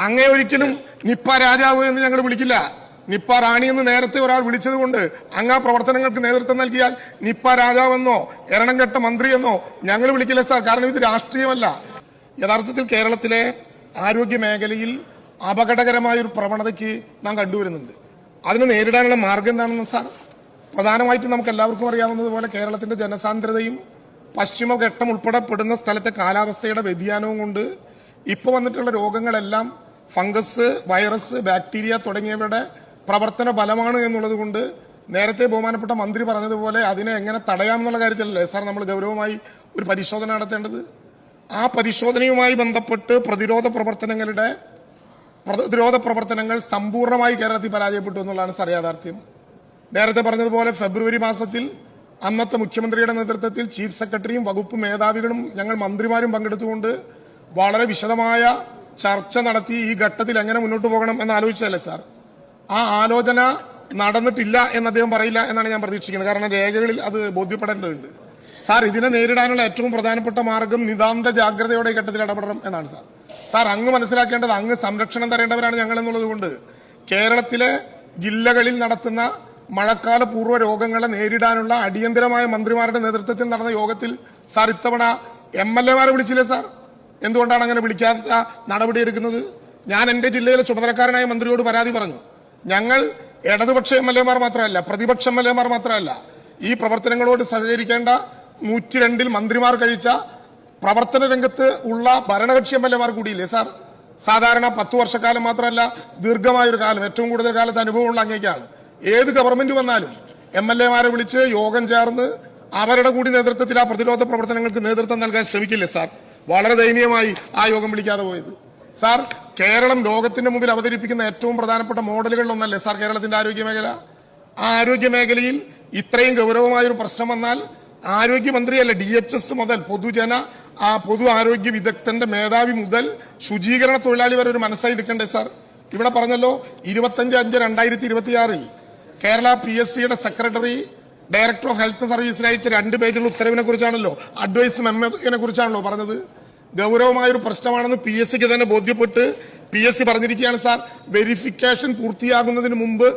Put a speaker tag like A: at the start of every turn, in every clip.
A: അങ്ങേ ഒരിക്കലും നിപ്പ രാജാവ് എന്ന് ഞങ്ങൾ വിളിക്കില്ല. നിപ്പ റാണി എന്ന് നേരത്തെ ഒരാൾ വിളിച്ചത് കൊണ്ട് അങ്ങ് ആ പ്രവർത്തനങ്ങൾക്ക് നേതൃത്വം നൽകിയാൽ നിപ്പ രാജാവെന്നോ എരണം കെട്ട മന്ത്രിയെന്നോ ഞങ്ങൾ വിളിക്കില്ല സാർ. കാരണം ഇത് രാഷ്ട്രീയമല്ല. യഥാർത്ഥത്തിൽ കേരളത്തിലെ ആരോഗ്യ മേഖലയിൽ അപകടകരമായ ഒരു പ്രവണതയ്ക്ക് നാം കണ്ടുവരുന്നുണ്ട്. അതിനെ നേരിടാനുള്ള മാർഗം എന്താണെന്ന് സാർ, പ്രധാനമായിട്ടും നമുക്ക് എല്ലാവർക്കും അറിയാവുന്നതുപോലെ കേരളത്തിന്റെ ജനസാന്ദ്രതയും പശ്ചിമഘട്ടം ഉൾപ്പെടെ പെടുന്ന സ്ഥലത്തെ കാലാവസ്ഥയുടെ വ്യതിയാനവും കൊണ്ട് ഇപ്പോൾ വന്നിട്ടുള്ള രോഗങ്ങളെല്ലാം ഫംഗസ്, വൈറസ്, ബാക്ടീരിയ തുടങ്ങിയവയുടെ പ്രവർത്തന ഫലമാണ് എന്നുള്ളത് കൊണ്ട് നേരത്തെ ബഹുമാനപ്പെട്ട മന്ത്രി പറഞ്ഞതുപോലെ അതിനെ എങ്ങനെ തടയാമെന്നുള്ള കാര്യത്തിലല്ലേ സാർ നമ്മൾ ഗൗരവമായി ഒരു പരിശോധന നടത്തേണ്ടത്. ആ പരിശോധനയുമായി ബന്ധപ്പെട്ട് പ്രതിരോധ പ്രവർത്തനങ്ങൾ സമ്പൂർണ്ണമായി കേരളത്തിൽ പരാജയപ്പെട്ടു എന്നുള്ളതാണ് സാർ യാഥാർത്ഥ്യം. നേരത്തെ പറഞ്ഞതുപോലെ ഫെബ്രുവരി മാസത്തിൽ അന്നത്തെ മുഖ്യമന്ത്രിയുടെ നേതൃത്വത്തിൽ ചീഫ് സെക്രട്ടറിയും വകുപ്പ് മേധാവികളും ഞങ്ങൾ മന്ത്രിമാരും പങ്കെടുത്തുകൊണ്ട് വളരെ വിശദമായ ചർച്ച നടത്തി ഈ ഘട്ടത്തിൽ എങ്ങനെ മുന്നോട്ട് പോകണം എന്ന് ആലോചിച്ചതല്ലേ സാർ. ആ ആലോചന നടന്നിട്ടില്ല എന്ന് അദ്ദേഹം പറയില്ല എന്നാണ് ഞാൻ പ്രതീക്ഷിക്കുന്നത്. കാരണം രേഖകളിൽ അത് ബോധ്യപ്പെടേണ്ടതുണ്ട് സാർ. ഇതിനെ നേരിടാനുള്ള ഏറ്റവും പ്രധാനപ്പെട്ട മാർഗം നിതാന്ത ജാഗ്രതയോടെ ഈ ഘട്ടത്തിൽ ഇടപെടണം എന്നാണ് സാർ. സാർ അങ്ങ് മനസ്സിലാക്കേണ്ടത് അങ്ങ് സംരക്ഷണം തരേണ്ടവരാണ് ഞങ്ങൾ എന്നുള്ളത് കൊണ്ട് കേരളത്തിലെ ജില്ലകളിൽ നടത്തുന്ന മഴക്കാല പൂർവ്വ രോഗങ്ങളെ നേരിടാനുള്ള അടിയന്തരമായ മന്ത്രിമാരുടെ നേതൃത്വത്തിൽ നടന്ന യോഗത്തിൽ സാർ ഇത്തവണ MLA-മാരെ വിളിച്ചില്ലേ സാർ? എന്തുകൊണ്ടാണ് അങ്ങനെ വിളിക്കാത്ത നടപടിയെടുക്കുന്നത്? ഞാൻ എന്റെ ജില്ലയിലെ ചുമതലക്കാരനായ മന്ത്രിയോട് പരാതി പറഞ്ഞു. ഞങ്ങൾ ഇടതുപക്ഷ MLA-മാർ മാത്രമല്ല, പ്രതിപക്ഷ MLA-മാർ മാത്രമല്ല, ഈ പ്രവർത്തനങ്ങളോട് സഹകരിക്കേണ്ട 102 മന്ത്രിമാർ കഴിച്ച പ്രവർത്തന രംഗത്ത് ഉള്ള ഭരണകക്ഷി MLA-മാർ കൂടിയില്ലേ സാർ? സാധാരണ 10 വർഷക്കാലം മാത്രമല്ല, ദീർഘമായൊരു കാലം, ഏറ്റവും കൂടുതൽ കാലത്ത് അനുഭവമുള്ള അങ്ങേക്കാണ്. ഏത് ഗവൺമെന്റ് വന്നാലും MLA-മാരെ വിളിച്ച് യോഗം ചേർന്ന് അവരുടെ കൂടി നേതൃത്വത്തിൽ ആ പ്രതിരോധ പ്രവർത്തനങ്ങൾക്ക് നേതൃത്വം നൽകാൻ ശ്രമിക്കില്ലേ സാർ? വളരെ ദയനീയമായി ആ യോഗം വിളിക്കാതെ പോയത് സാർ. കേരളം ലോകത്തിന്റെ മുമ്പിൽ അവതരിപ്പിക്കുന്ന ഏറ്റവും പ്രധാനപ്പെട്ട മോഡലുകളിൽ ഒന്നല്ലേ സാർ കേരളത്തിന്റെ ആരോഗ്യ മേഖല? ആ ആരോഗ്യ മേഖലയിൽ ഇത്രയും ഗൗരവമായൊരു പ്രശ്നം വന്നാൽ ആരോഗ്യമന്ത്രിയല്ല, DHS മുതൽ പൊതു ആരോഗ്യ വിദഗ്ധന്റെ മേധാവി മുതൽ ശുചീകരണ തൊഴിലാളി വരെ ഒരു മനസ്സായി നിൽക്കണ്ടേ സാർ? ഇവിടെ പറഞ്ഞല്ലോ 25/5/2026 കേരള PSCയുടെ സെക്രട്ടറി ഡയറക്ടർ ഓഫ് ഹെൽത്ത് സർവീസിന് അയച്ച 2 പേജുള്ള ഉത്തരവിനെ കുറിച്ചാണല്ലോ, അഡ്വൈസ് മെമ്മോനെ കുറിച്ചാണല്ലോ പറഞ്ഞത്. ഗൗരവമായൊരു പ്രശ്നമാണെന്ന് PSCക്ക് തന്നെ ബോധ്യപ്പെട്ട് PSC പറഞ്ഞിരിക്കുകയാണ് സാർ. വെരിഫിക്കേഷൻ പൂർത്തിയാകുന്നതിന് മുമ്പ്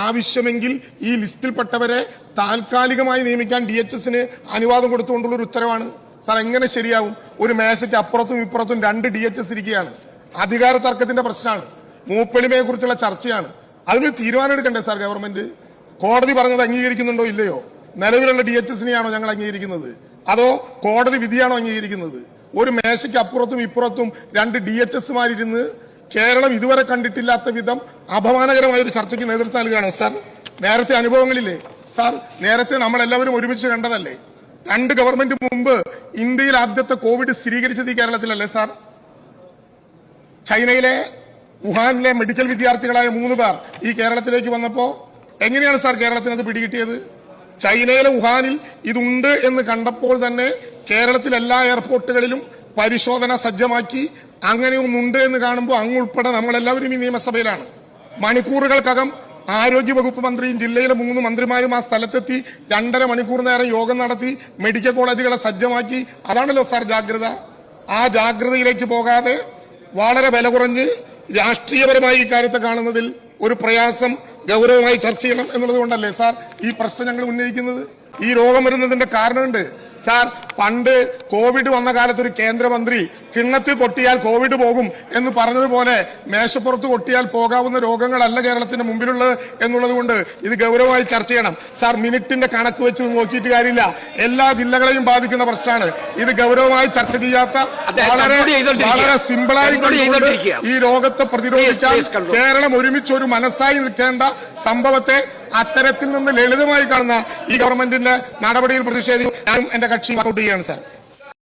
A: ആവശ്യമെങ്കിൽ ഈ ലിസ്റ്റിൽപ്പെട്ടവരെ താൽക്കാലികമായി നിയമിക്കാൻ DHSന് അനുവാദം കൊടുത്തുകൊണ്ടുള്ള ഒരു ഉത്തരവാണ് സാർ. എങ്ങനെ ശരിയാവും? ഒരു മേശയ്ക്ക് അപ്പുറത്തും ഇപ്പുറത്തും 2 DHS ഇരിക്കുകയാണ്. അധികാര തർക്കത്തിന്റെ പ്രശ്നമാണ്, മൂപ്പെളിമയെ കുറിച്ചുള്ള ചർച്ചയാണ്. അതിനൊരു തീരുമാനം എടുക്കണ്ടേ സാർ ഗവൺമെന്റ്? കോടതി പറഞ്ഞത് അംഗീകരിക്കുന്നുണ്ടോ ഇല്ലയോ? നിലവിലുള്ള DHSനെയാണോ ഞങ്ങൾ അംഗീകരിക്കുന്നത്, അതോ കോടതി വിധിയാണോ അംഗീകരിക്കുന്നത്? ഒരു മേശയ്ക്ക് അപ്പുറത്തും ഇപ്പുറത്തും 2 DHSമാരിരുന്ന് കേരളം ഇതുവരെ കണ്ടിട്ടില്ലാത്ത വിധം അപമാനകരമായ ഒരു ചർച്ചയ്ക്ക് നേതൃത്വം നൽകുകയാണോ സാർ? നേരത്തെ അനുഭവങ്ങളില്ലേ സാർ? നേരത്തെ നമ്മളെല്ലാവരും ഒരുമിച്ച് കണ്ടതല്ലേ? 2 ഗവൺമെന്റ് മുമ്പ് ഇന്ത്യയിൽ ആദ്യത്തെ കോവിഡ് സ്ഥിരീകരിച്ചത് ഈ കേരളത്തിലല്ലേ സാർ? ചൈനയിലെ വുഹാനിലെ മെഡിക്കൽ വിദ്യാർത്ഥികളായ 3 പേർ ഈ കേരളത്തിലേക്ക് വന്നപ്പോ എങ്ങനെയാണ് സാർ കേരളത്തിന് അത് പിടികിട്ടിയത്? ചൈനയിലെ വുഹാനിൽ ഇതുണ്ട് എന്ന് കണ്ടപ്പോൾ തന്നെ കേരളത്തിൽ എല്ലാ എയർപോർട്ടുകളിലും പരിശോധന സജ്ജമാക്കി. അങ്ങനെ ഒന്നുണ്ട് എന്ന് കാണുമ്പോൾ അങ്ങുൾപ്പെടെ നമ്മളെല്ലാവരും ഈ നിയമസഭയിലാണ്. മണിക്കൂറുകൾക്കകം ആരോഗ്യ വകുപ്പ് മന്ത്രിയും ജില്ലയിലെ 3 മന്ത്രിമാരും ആ സ്ഥലത്തെത്തി 2.5 മണിക്കൂർ നേരം യോഗം നടത്തി മെഡിക്കൽ കോളേജുകളെ സജ്ജമാക്കി. അതാണല്ലോ സാർ ജാഗ്രത. ആ ജാഗ്രതയിലേക്ക് പോകാതെ വളരെ വില കുറഞ്ഞ് രാഷ്ട്രീയപരമായി ഈ കാര്യത്തെ കാണുന്നതിൽ ഒരു പ്രയാസം ഗൗരവമായി ചർച്ച ചെയ്യണം എന്നുള്ളത് കൊണ്ടല്ലേ സാർ ഈ പ്രശ്നം ഞങ്ങൾ ഉന്നയിക്കുന്നത്? ഈ രോഗം വരുന്നതിന്റെ കാരണമുണ്ട് സാർ. പണ്ട് കോവിഡ് വന്ന കാലത്ത് ഒരു കേന്ദ്രമന്ത്രി കിണ്ണത്തിൽ കൊട്ടിയാൽ കോവിഡ് പോകും എന്ന് പറഞ്ഞതുപോലെ മേശപ്പുറത്ത് കൊട്ടിയാൽ പോകാവുന്ന രോഗങ്ങളല്ല കേരളത്തിന്റെ മുമ്പിലുള്ളത് എന്നുള്ളത് കൊണ്ട് ഇത് ഗൗരവമായി ചർച്ച ചെയ്യണം സാർ. മിനിറ്റിന്റെ കണക്ക് വെച്ച് നോക്കിയിട്ട് കാര്യമില്ല, എല്ലാ ജില്ലകളെയും ബാധിക്കുന്ന പ്രശ്നമാണ്. ഇത് ഗൗരവമായി ചർച്ച ചെയ്യാത്ത വളരെ സിമ്പിളായി ഈ രോഗത്തെ പ്രതിരോധിക്കാൻ കേരളം ഒരുമിച്ച് ഒരു മനസ്സായി നിൽക്കേണ്ട സംഭവത്തെ അത്തരത്തിൽ നിന്ന് ലളിതമായി കാണുന്ന ഈ ഗവൺമെന്റിന്റെ നടപടിയിൽ പ്രതിഷേധിക്കും. ഞാനും എന്റെ കക്ഷി വോട്ട് ചെയ്യുകയാണ് സാർ.